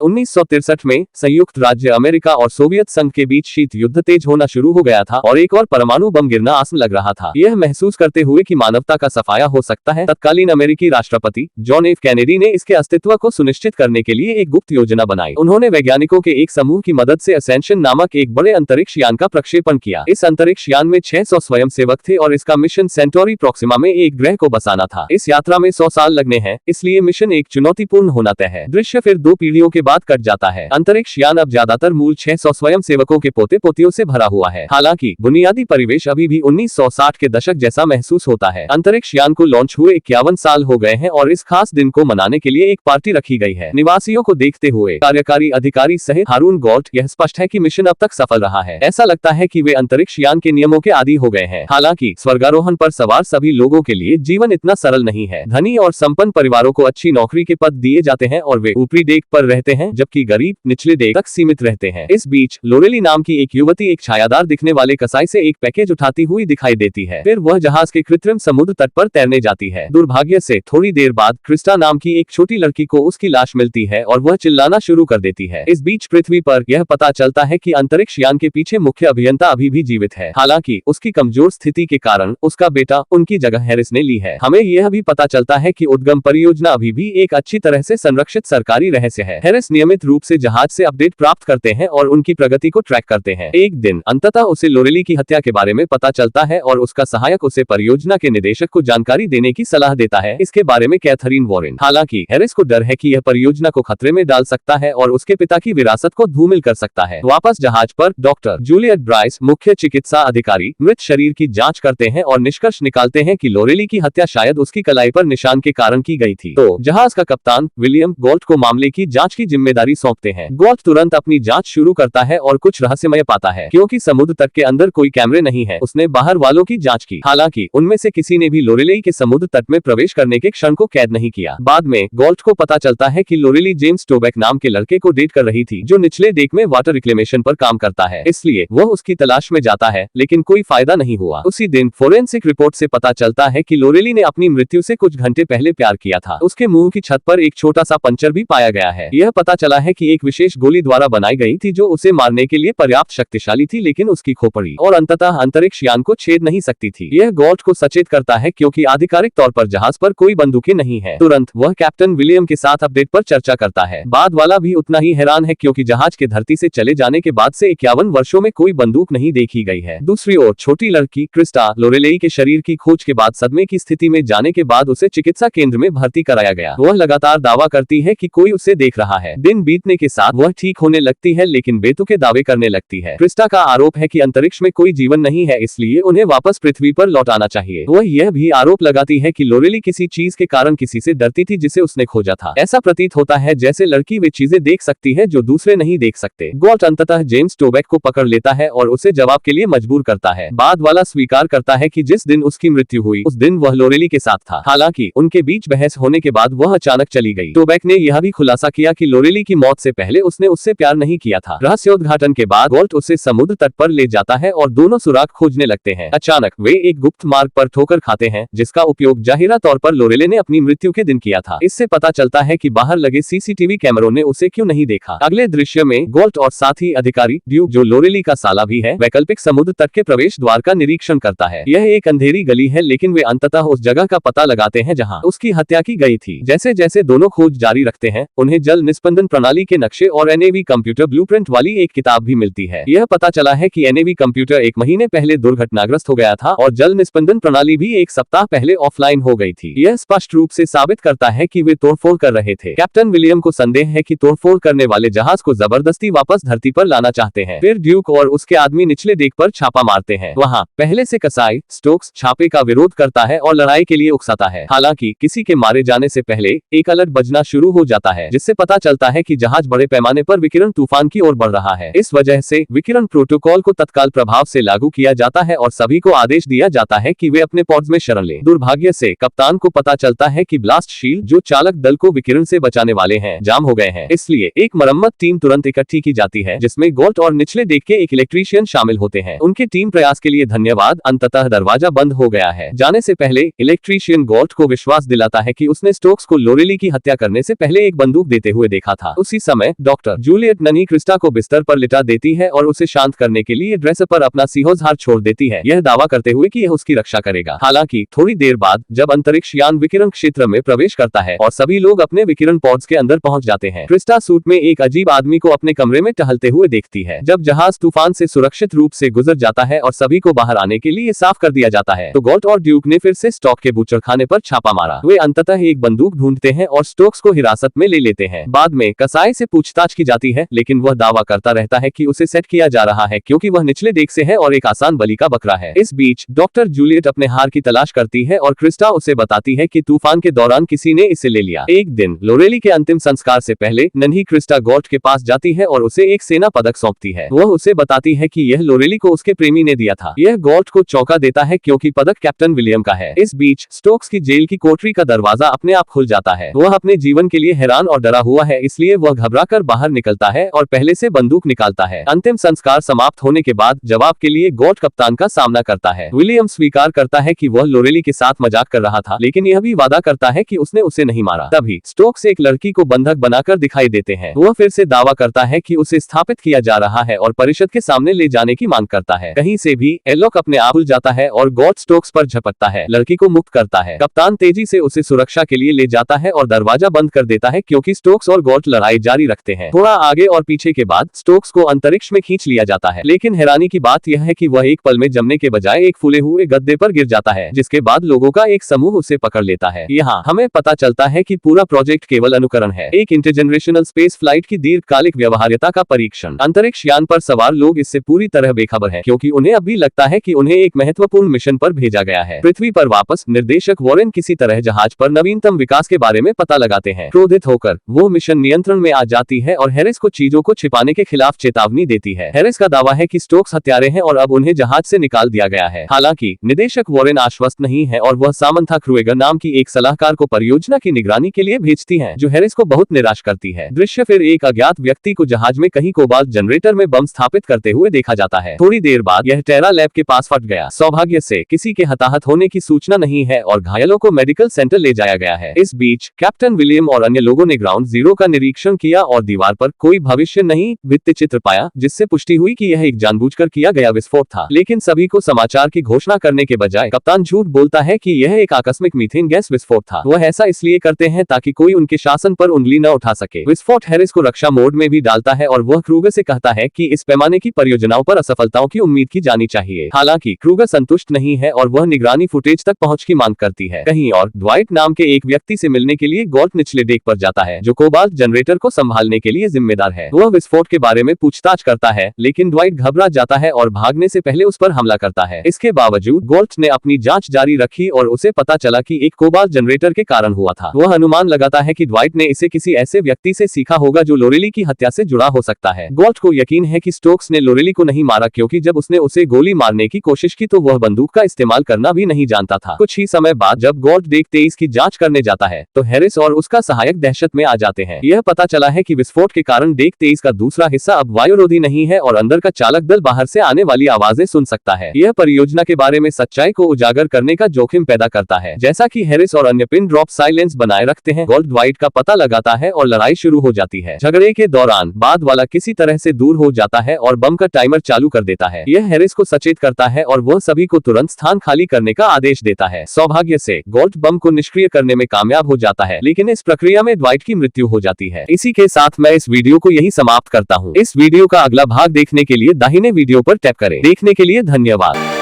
1963 में संयुक्त राज्य अमेरिका और सोवियत संघ के बीच शीत युद्ध तेज होना शुरू हो गया था और एक और परमाणु बम गिरना आसान लग रहा था। यह महसूस करते हुए कि मानवता का सफाया हो सकता है, तत्कालीन अमेरिकी राष्ट्रपति जॉन एफ कैनेडी ने इसके अस्तित्व को सुनिश्चित करने के लिए एक गुप्त योजना बनाई। उन्होंने वैज्ञानिकों के एक समूह की मदद से असेंशन नामक एक बड़े अंतरिक्ष यान का प्रक्षेपण किया। इस अंतरिक्ष यान में 600 स्वयंसेवक थे और इसका मिशन सेंटोरी प्रोक्सिमा में एक ग्रह को बसाना था। इस यात्रा में 100 साल लगने हैं, इसलिए मिशन एक चुनौतीपूर्ण होना तय है। दृश्य फिर 2 पीढ़ियों के बाद कट जाता है। अंतरिक्ष यान अब ज्यादातर मूल 600 स्वयंसेवकों के पोते पोतियों से भरा हुआ है। हालांकि बुनियादी परिवेश अभी भी 1960 के दशक जैसा महसूस होता है। अंतरिक्ष यान को लॉन्च हुए 51 साल हो गए हैं और इस खास दिन को मनाने के लिए एक पार्टी रखी गई है। निवासियों को देखते हुए कार्यकारी अधिकारी सहित हारून गॉल्ट, यह स्पष्ट है कि मिशन अब तक सफल रहा है। ऐसा लगता है कि वे अंतरिक्ष यान के नियमों के आदी हो गए हैं। हालांकि स्वर्गारोहण पर सवार सभी लोगों के लिए जीवन इतना सरल नहीं है। धनी और संपन्न परिवारों को अच्छी नौकरी के पद दिए जाते हैं और वे ऊपरी डेक पर रहते हैं, जबकि गरीब निचले डेक तक सीमित रहते हैं। इस बीच लोरेली नाम की एक युवती एक छायादार दिखने वाले कसाई से एक पैकेज उठाती हुई दिखाई देती है। फिर वह जहाज के कृत्रिम समुद्र तट पर तैरने जाती है। दुर्भाग्य से थोड़ी देर बाद क्रिस्टा नाम की एक छोटी लड़की को उसकी लाश मिलती है और वह चिल्लाना शुरू कर देती है। इस बीच पृथ्वी पर यह पता चलता है कि अंतरिक्ष यान के पीछे मुख्य अभियंता अभी भी जीवित है। हालांकि उसकी कमजोर स्थिति के कारण उसका बेटा उनकी जगह हैरिस ने ली है। हमें यह भी पता चलता है कि उद्गम परियोजना अभी भी एक अच्छी तरह से संरक्षित सरकारी रहस्य है। हैरिस नियमित रूप से जहाज से अपडेट प्राप्त करते हैं और उनकी प्रगति को ट्रैक करते हैं। एक दिन अंततः उसे लोरेली की हत्या के बारे में पता चलता है और उसका सहायक उसे परियोजना के निदेशक को जानकारी देने की सलाह देता है, इसके बारे में कैथरीन वॉरेन। हालांकि हैरिस को डर है कि यह परियोजना को खतरे में डाल सकता है और उसके पिता की विरासत को धूमिल कर सकता है। वापस जहाज पर डॉक्टर जूलियट ब्राइस, मुख्य चिकित्सा अधिकारी, मृत शरीर की जांच करते हैं और निष्कर्ष निकालते हैं कि लोरेली की हत्या शायद उसकी कलाई पर निशान के कारण की गई थी। तो जहाज का कप्तान विलियम गॉल्ट को मामले की जांच की जिम्मेदारी सौंपते हैं। गॉल्ट तुरंत अपनी जांच शुरू करता है और कुछ रहस्यमय पाता है। क्योंकि समुद्र तट के अंदर कोई कैमरे नहीं है, उसने बाहर वालों की जांच की। हालांकि उनमें से किसी ने भी लोरेली के समुद्र तट में प्रवेश करने के क्षण को कैद नहीं किया। बाद में गॉल्ट को पता चलता है कि लोरेली जेम्स टोबैक नाम के लड़के को डेट कर रही थी, जो निचले डेक में वाटर रिक्लेमेशन पर काम करता है। इसलिए वह उसकी तलाश में जाता है, लेकिन कोई फायदा नहीं हुआ। उसी दिन फोरेंसिक रिपोर्ट से पता चलता है कि लोरेली ने अपनी मृत्यु से कुछ घंटे पहले प्यार किया था। उसके मुंह की छत पर एक छोटा सा पंचर भी पाया गया है। यह पता चला है कि एक विशेष गोली द्वारा बनाई गई थी जो उसे मारने के लिए पर्याप्त शक्तिशाली थी, लेकिन उसकी खोपड़ी और अंततः अंतरिक्ष यान को छेद नहीं सकती थी। यह गॉल्ट को सचेत करता है क्योंकि आधिकारिक तौर पर जहाज पर कोई बंदूकें नहीं है। तुरंत वह कैप्टन विलियम के साथ अपडेट पर चर्चा करता है। बाद वाला भी उतना ही हैरान है क्योंकि जहाज के धरती से चले जाने के बाद से 51 वर्षों में कोई बंदूक नहीं देखी गई है। दूसरी ओर छोटी लड़की क्रिस्टा लोरेली के शरीर की खोज के बाद सदमे की स्थिति में जाने के बाद उसे चिकित्सा केंद्र में भर्ती कराया गया। वह लगातार दावा करती है कि कोई उसे देख रहा है। दिन बीतने के साथ वह ठीक होने लगती है, लेकिन बेतुके दावे करने लगती है। क्रिस्टा का आरोप है कि अंतरिक्ष में कोई जीवन नहीं है, इसलिए उन्हें वापस पृथ्वी पर लौट आना चाहिए। वह यह भी आरोप लगाती है कि लोरेली किसी चीज के कारण किसी से डरती थी जिसे उसने खोजा था। ऐसा प्रतीत होता है जैसे लड़की वे चीजें देख सकती है जो दूसरे नहीं देख सकते। गॉल्ट अंततः जेम्स टोबैक को पकड़ लेता है और उसे जवाब के लिए मजबूर करता है। बाद वाला स्वीकार करता है कि जिस दिन उसकी मृत्यु हुई उस दिन वह लोरेली के साथ था। हालांकि उनके बीच बहस होने के बाद वह अचानक चली गई। टोबैक ने यह भी खुलासा किया कि लोरेली की मौत से पहले उसने उससे प्यार नहीं किया था। रहस्योद्घाटन के बाद गॉल्ट उसे समुद्र तट पर ले जाता है और दोनों सुराग खोजने लगते हैं। अचानक वे एक गुप्त मार्ग पर ठोकर खाते हैं, जिसका उपयोग जाहिरा तौर पर लोरेली ने अपनी मृत्यु के दिन किया था। इससे पता चलता है कि बाहर लगे सीसीटीवी कैमरों ने उसे क्यों नहीं देखा। अगले दृश्य में गॉल्ट और साथी अधिकारी ड्यूक, जो लोरेली का साला भी है, वैकल्पिक समुद्र तट के प्रवेश द्वार का निरीक्षण करता है। यह एक अंधेरी गली है, लेकिन वे अंततः उस जगह का पता लगाते हैं जहां उसकी हत्या की गई थी। जैसे जैसे दोनों खोज जारी रखते हैं, उन्हें जल निस्पंदन प्रणाली के नक्शे और एनएवी कंप्यूटर ब्लूप्रिंट वाली एक किताब भी मिलती है। यह पता चला है कि एनएवी कंप्यूटर 1 महीने पहले दुर्घटनाग्रस्त हो गया था और जल निस्पंदन प्रणाली भी 1 सप्ताह पहले ऑफलाइन हो गई थी। यह स्पष्ट रूप से साबित करता है कि वे तोड़फोड़ कर रहे थे। कैप्टन विलियम को संदेह है कि तोड़फोड़ करने वाले जहाज को जबरदस्ती वापस धरती पर लाना चाहते हैं। फिर ड्यूक और उसके आदमी निचले डेक पर छापा मारते हैं। वहाँ पहले से कसाई स्टोक्स छापे का विरोध करता है और लड़ाई के लिए उकसाता है। हालांकि किसी के मारे जाने से पहले एक अलर्ट बजना शुरू हो जाता है, जिससे पता चलता है कि जहाज बड़े पैमाने पर विकिरण तूफान की ओर बढ़ रहा है। इस वजह से विकिरण प्रोटोकॉल को तत्काल प्रभाव से लागू किया जाता है और सभी को आदेश दिया जाता है कि वे अपने पॉड्स में शरण लें। दुर्भाग्य से कप्तान को पता चलता है कि ब्लास्ट शील्ड, जो चालक दल को विकिरण से बचाने वाले हैं, जाम हो गए हैं। इसलिए एक मरम्मत टीम तुरंत इकट्ठी की जाती है, जिसमें गॉल्ट और निचले डेक के एक इलेक्ट्रीशियन शामिल होते हैं। उनके टीम प्रयास के लिए धन्यवाद। अंततः दरवाजा बंद हो गया है। जाने से पहले इलेक्ट्रीशियन गॉल्ट को विश्वास दिलाता है कि उसने स्टोक्स को लोरेली की हत्या करने से पहले एक बंदूक देते हुए देखा देखा था। उसी समय डॉक्टर जूलियट नन्ही क्रिस्टा को बिस्तर पर लिटा देती है और उसे शांत करने के लिए ड्रेसर पर अपना सीहोजहार छोड़ देती है, यह दावा करते हुए कि यह उसकी रक्षा करेगा। हालांकि थोड़ी देर बाद जब अंतरिक्ष यान विकिरण क्षेत्र में प्रवेश करता है और सभी लोग अपने विकिरण पॉड्स के अंदर पहुंच जाते हैं, क्रिस्टा सूट में एक अजीब आदमी को अपने कमरे में टहलते हुए देखती है। जब जहाज तूफान से सुरक्षित रूप से गुजर जाता है और सभी को बाहर आने के लिए साफ कर दिया जाता है, तो गॉल्ट और ड्यूक ने फिर से स्टॉक के बूचड़खाने पर छापा मारा। वे अंततः एक बंदूक ढूंढते हैं और स्टोक्स को हिरासत में ले लेते हैं। बाद में कसाई से पूछताछ की जाती है, लेकिन वह दावा करता रहता है कि उसे सेट किया जा रहा है क्योंकि वह निचले डेक से है और एक आसान बलि का बकरा है। इस बीच डॉक्टर जूलियट अपने हार की तलाश करती है और क्रिस्टा उसे बताती है कि तूफान के दौरान किसी ने इसे ले लिया। एक दिन लोरेली के अंतिम संस्कार से पहले नन्ही क्रिस्टा गॉल्ट के पास जाती है और उसे एक सेना पदक सौंपती है। वह उसे बताती है कि यह लोरेली को उसके प्रेमी ने दिया था। यह गॉल्ट को चौंका देता है क्योंकि पदक कैप्टन विलियम का है। इस बीच स्टोक्स की जेल की कोठरी का दरवाजा अपने आप खुल जाता है। वह अपने जीवन के लिए हैरान और डरा हुआ है, इसलिए वह घबराकर बाहर निकलता है और पहले से बंदूक निकालता है। अंतिम संस्कार समाप्त होने के बाद जवाब के लिए गॉल्ट कप्तान का सामना करता है। विलियम स्वीकार करता है कि वह लोरेली के साथ मजाक कर रहा था, लेकिन यह भी वादा करता है कि उसने उसे नहीं मारा। तभी स्टोक्स एक लड़की को बंधक बनाकर दिखाई देते हैं। वह फिर से दावा करता है कि उसे स्थापित किया जा रहा है और परिषद के सामने ले जाने की मांग करता है। कहीं से भी एलॉक अपने आप खुल जाता है और गॉल्ट स्टोक्स पर झपटता है, लड़की को मुक्त करता है। कप्तान तेजी से उसे सुरक्षा के लिए ले जाता है और दरवाजा बंद कर देता है क्योंकि स्टोक्स और गॉल्ट लड़ाई जारी रखते हैं। थोड़ा आगे और पीछे के बाद स्टोक्स को अंतरिक्ष में खींच लिया जाता है, लेकिन हैरानी की बात यह है कि वह एक पल में जमने के बजाय एक फूले हुए गद्दे पर गिर जाता है, जिसके बाद लोगों का एक समूह उसे पकड़ लेता है। यहाँ हमें पता चलता है कि पूरा प्रोजेक्ट केवल अनुकरण है, एक इंटरजेनरेशनल स्पेस फ्लाइट की दीर्घकालिक व्यवहार्यता का परीक्षण। अंतरिक्ष यान पर सवार लोग इससे पूरी तरह बेखबर हैं, क्योंकि उन्हें अब भी लगता है कि उन्हें एक महत्वपूर्ण मिशन पर भेजा गया है। पृथ्वी पर वापस निर्देशक वॉरेन किसी तरह जहाज पर नवीनतम विकास के बारे में पता लगाते हैं। क्रोधित होकर वो मिशन नियंत्रण में आ जाती है और हैरिस को चीजों को छिपाने के खिलाफ चेतावनी देती है। हैरिस का दावा है कि स्टोक्स हत्यारे हैं और अब उन्हें जहाज से निकाल दिया गया है। हालांकि निदेशक वॉरेन आश्वस्त नहीं है और वह सामंथा क्रूएगर नाम की एक सलाहकार को परियोजना की निगरानी के लिए भेजती है, जो हैरिस को बहुत निराश करती है। दृश्य फिर एक अज्ञात व्यक्ति को जहाज में कहीं कोबाल्ट जनरेटर में बम स्थापित करते हुए देखा जाता है। थोड़ी देर बाद यह टेरा लैब के पास फट गया। सौभाग्य से किसी के हताहत होने की सूचना नहीं है और घायलों को मेडिकल सेंटर ले जाया गया है। इस बीच कैप्टन विलियम और अन्य लोगों ने ग्राउंड जीरो का निरीक्षण किया और दीवार पर कोई भविष्य नहीं भित्ति चित्र पाया, जिससे पुष्टि हुई कि यह एक जानबूझकर किया गया विस्फोट था। लेकिन सभी को समाचार की घोषणा करने के बजाय कप्तान झूठ बोलता है कि यह एक आकस्मिक मीथेन गैस विस्फोट था। वह ऐसा इसलिए करते हैं ताकि कोई उनके शासन पर उंगली न उठा सके। विस्फोट हैरिस को रक्षा मोड में भी डालता है और वह क्रूगर से कहता है कि इस पैमाने की परियोजनाओं पर असफलताओं की उम्मीद की जानी चाहिए। हालांकि क्रूगर संतुष्ट नहीं है और वह निगरानी फुटेज तक पहुंच की मांग करती है। कहीं और ड्वाइट नाम के एक व्यक्ति से मिलने के लिए गॉल्ट निचले डेक पर जाता है, जो कोबाल्ट जनरेटर को संभालने के लिए जिम्मेदार है। वह विस्फोट के बारे में पूछताछ करता है, लेकिन ड्वाइट घबरा जाता है और भागने से पहले उस पर हमला करता है। इसके बावजूद गॉल्ट ने अपनी जांच जारी रखी और उसे पता चला कि एक कोबाल्ट जनरेटर के कारण हुआ था। वह अनुमान लगाता है कि ड्वाइट ने इसे किसी ऐसे व्यक्ति से सीखा होगा जो लोरेली की हत्या से जुड़ा हो सकता है। गॉल्ट को यकीन है कि स्टोक्स ने लोरेली को नहीं मारा, क्योंकि जब उसने उसे गोली मारने की कोशिश की तो वह बंदूक का इस्तेमाल करना भी नहीं जानता था। कुछ ही समय बाद जब गॉल्ट डेक 23 की जांच करने जाता है तो हैरिस और उसका सहायक दहशत में आ जाते हैं। यह पता चला है कि विस्फोट के कारण डेक 23 का दूसरा हिस्सा अब वायुरोधी नहीं है और अंदर का चालक दल बाहर से आने वाली आवाजें सुन सकता है। यह परियोजना के बारे में सच्चाई को उजागर करने का जोखिम पैदा करता है। जैसा कि हैरिस और अन्य पिन ड्रॉप साइलेंस बनाए रखते हैं, गॉल्ट ड्वाइट का पता लगाता है और लड़ाई शुरू हो जाती है। झगड़े के दौरान बाद वाला किसी तरह से दूर हो जाता है और बम का टाइमर चालू कर देता है। यह हैरिस को सचेत करता है और वह सभी को तुरंत स्थान खाली करने का आदेश देता है। सौभाग्य से गॉल्ट बम को निष्क्रिय करने में कामयाब हो जाता है, लेकिन इस प्रक्रिया में ड्वाइट की मृत्यु हो जाती है। इसी के साथ मैं इस वीडियो को यही समाप्त करता हूँ। इस वीडियो का अगला भाग देखने के लिए दाहिने वीडियो पर टैप करें। देखने के लिए धन्यवाद।